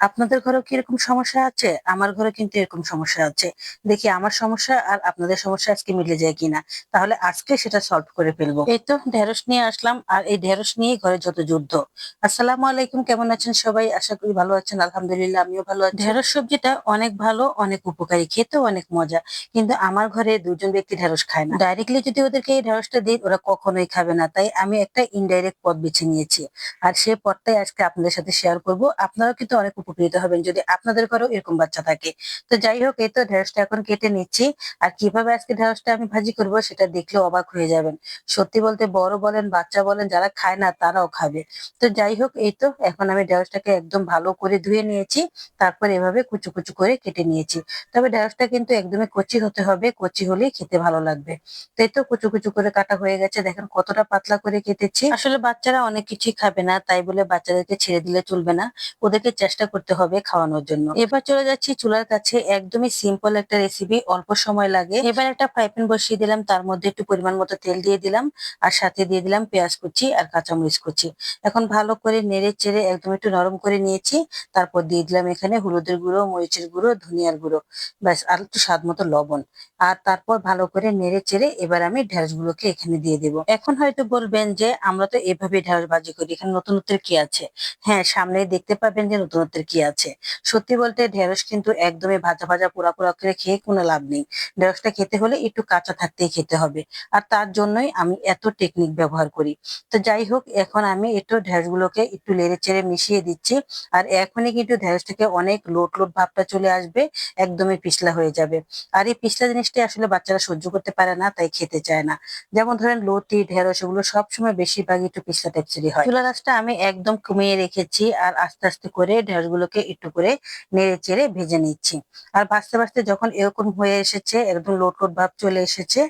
আপনাদের ঘরেও কি এরকম সমস্যা আছে? আমার ঘরে কিন্তু এরকম সমস্যা আছে। দেখি আমার সমস্যা আর আপনাদের সমস্যা আজকে মিলে যায় কিনা। তাহলে আজকে সেটা সলভ করে ফেলবো। এই তো ঢেঁড়স নিয়ে আসলাম আর এই ঢেঁড়স নিয়েই ঘরে যত যুদ্ধ। আসসালামু আলাইকুম, কেমন আছেন সবাই? আশা করি ভালো আছেন। আলহামদুলিল্লাহ আমিও ভালো আছি। ঢেঁড়স সবজিটা অনেক ভালো, অনেক উপকারী, খেতেও অনেক মজা। কিন্তু আমার ঘরে ২ জন ব্যক্তি ঢেঁড়স খায় না। ডাইরেক্টলি যদি ওদেরকে এই ঢেঁড়সটা দিই ওরা কখনোই খাবে না। তাই আমি একটা ইনডাইরেক্ট পথ বেছে নিয়েছি। আর সেই পথটাই আজকে আপনাদের সাথে শেয়ার করব। আপনারাও কিন্তু অনেক উপকৃত হবেন যদি আপনাদের ঘরেও এরকম বাচ্চা থাকে। তো যাই হোক, এই তো ঢেঁড়সটা এখন কেটে নিচ্ছি। আর কিভাবে আজকে ঢেঁড়সটা আমি ভাজি করব সেটা দেখলে অবাক হয়ে যাবেন। সত্যি বলতে বড় বলেন বাচ্চা বলেন যারা খায় না তারাও খাবে। তো যাই হোক, এই তো এখন আমি ঢেঁড়সটাকে একদম ভালো করে ধুয়ে নিয়েছি। তারপর এভাবে কুচু কুচু করে কেটে নিয়েছি। তবে ঢেঁড়সটা কিন্তু একদমই কচি হতে হবে, কচি হলেই খেতে ভালো লাগবে। তো এই তো কুচু কুচু করে কাটা হয়ে গেছে, দেখেন কতটা পাতলা করে কেটেছি। আসলে বাচ্চারা অনেক কিছুই খাবে না, তাই বলে বাচ্চাদেরকে ছেড়ে দিলে চলবে না। ওদেরকে চেষ্টা করতে হবে খাওয়ানোর জন্য। এবার চলে যাচ্ছি চুলার কাছে, একদমই সিম্পল একটা রেসিপি, অল্প সময় লাগে। এবার একটা ফ্রাই প্যান বসিয়ে দিলাম, তার মধ্যে একটু পরিমাণ মতো তেল দিয়ে দিলাম আর সাথে দিয়ে দিলাম পেঁয়াজ কুচি আর কাঁচামরিচ কুচি। এখন ভালো করে নেড়ে চেড়ে একদম একটু নরম করে নিয়েছি। তারপর দিয়ে দিলাম এখানে হলুদের গুঁড়ো, মরিচের গুঁড়ো, ধনিয়ার গুঁড়ো, ব্যাস, আর একটু স্বাদ মতো লবণ। আর তারপর ভালো করে নেড়ে চেড়ে এবার আমি ঢেঁড়স গুলোকে এখানে দিয়ে দেবো। এখন হয়তো বলবেন যে আমরা তো এভাবে ঢেঁড়স ভাজি করি, এখানে নতুনত্বের কি আছে? হ্যাঁ, সামনে দেখতে পাবেন যে নতুনত্বের কি আছে। সত্যি বলতে ঢেঁড়স কিন্তু একদমই ভাজা ভাজা পোড়া পোড়া করে খেয়ে কোনো লাভ নেই। ঢেঁড়সটা খেতে হলে একটু কাঁচা থাকতেই খেতে হবে। আর তার জন্যই আমি এত টেকনিক ব্যবহার করি। তো যাই হোক, এখন আমি একটু ঢেঁড়স গুলোকে একটু নেড়ে চেড়ে মিশিয়ে দিচ্ছি। আর এখনই কিন্তু ঢেঁড়স থেকে অনেক লোট লোট ভাবটা চলে আসবে, একদমই পিছলা হয়ে যাবে। আর এই পিছলা জিনিসটা আসলে বাচ্চারা সহ্য করতে পারে না, তাই খেতে চায় না। যেমন ধরেন লতি, ঢেঁড়স এগুলো সবসময় বেশিরভাগই একটু পিছলা টাইপসেরই হয়। চুলা রাসটা আমি একদম কমিয়ে রেখেছি আর আস্তে আস্তে করে ঢেঁড়স গুলোকে একটু করে নেড়ে চেড়ে ভেজে নিচ্ছি। আর ভাজতে ভাজতে যখন এরকম হয়ে এসেছে, একদম লোট লোট ভাব চলে এসেছে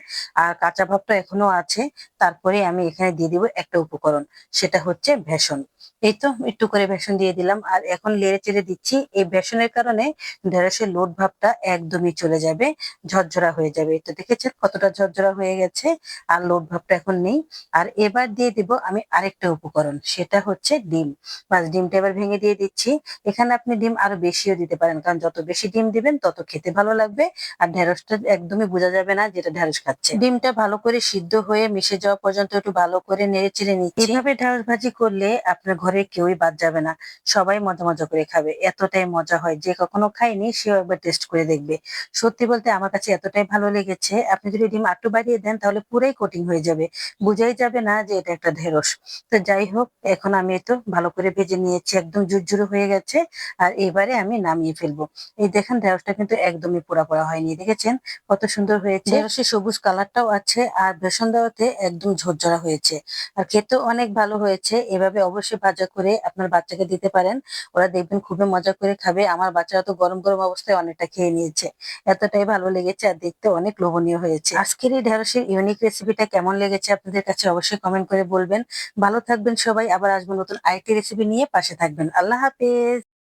আর কাঁচা ভাবটা এখনো আছে, তারপরে আমি এখানে দিয়ে দিব একটা উপকরণ, সেটা হচ্ছে বেসন। এই তো একটু করে বেসন দিয়ে দিলাম আর এখন নেড়ে চেড়ে দিচ্ছি। এই বেসনের কারণে ঢেঁড়সের লোট ভাবটা একদমই চলে যাবে, ঝরঝরা হয়ে যাবে। তো দেখেছেন কতটা ঝরঝরা হয়ে গেছে, আর লোট ভাবটা এখন নেই। আর এবার দিয়ে দিব আমি আরেকটা উপকরণ, সেটা হচ্ছে ডিম। বাস, ডিমটা এবার ভেঙে দিয়ে দিচ্ছি। এখানে আপনি ডিম আরো বেশিও দিতে পারেন, কারণ যত বেশি ডিম দিবেন তত খেতে ভালো লাগবে। আর ঢেঁড়সটা একদমই বোঝা যাবে না যেটা ঢেঁড়স খাচ্ছে। ডিমটা ভালো করে সিদ্ধ হয়ে মিশে যাওয়া পর্যন্ত একটু ভালো করে নেড়ে চেড়ে নিচ্ছি। এভাবে ঢেঁড়স ভাজি করলে আপনার ঘরে কেউই বাদ যাবে না, সবাই মজা মজা করে খাবে। এতটাই মজা হয়, যে কখনো খায়নি সেও একবার টেস্ট করে দেখবে। সত্যি বলতে আমার কাছে এতটাই ভালো লেগেছে, আপনি যদি ডিম আরটু বাড়িয়ে দেন তাহলে পুরাই কোটিং হয়ে যাবে, বুঝাই যাবে না যে এটা একটা ঢেঁড়স। তো যাই হোক, এখন আমি তো ভালো করে ভেজে নিয়েছি, একদম ঝুরঝুরে হয়ে গেছে। আর এবারে আমি নামিয়ে ফেলবো। এই দেখেন ঢেঁড়সটা কিন্তু একদমই পোড়া পোড়া হয়নি, দেখেছেন কত সুন্দর হয়েছে। ঢেঁড়সের সবুজ কালারটাও আছে আর বেসন দেওয়াতে একদম ঝরঝরা হয়েছে। আর খেতেও অনেক ভালো হয়েছে। এভাবে অবশ্যই ভাজা করে আপনার বাচ্চাকে দিতে পারেন, ওরা দেখবেন খুবই মজা করে খাবে। আমার বাচ্চারা তো গরম গরম অবস্থায় অনেকটা খেয়ে নিয়েছে, এতটাই ভালো লেগেছে আর দেখতে অনেক লোভনীয় হয়েছে। আজকের এই ঢেঁড়সের ইউনিক রেসিপিটা কেমন লেগেছে আপনাদের কাছে অবশ্যই কমেন্ট করে বলবেন। ভালো থাকবেন সবাই, আবার আসবো নতুন আরেকটি রেসিপি নিয়ে, পাশে থাকবেন। আল্লাহ হাফেজ।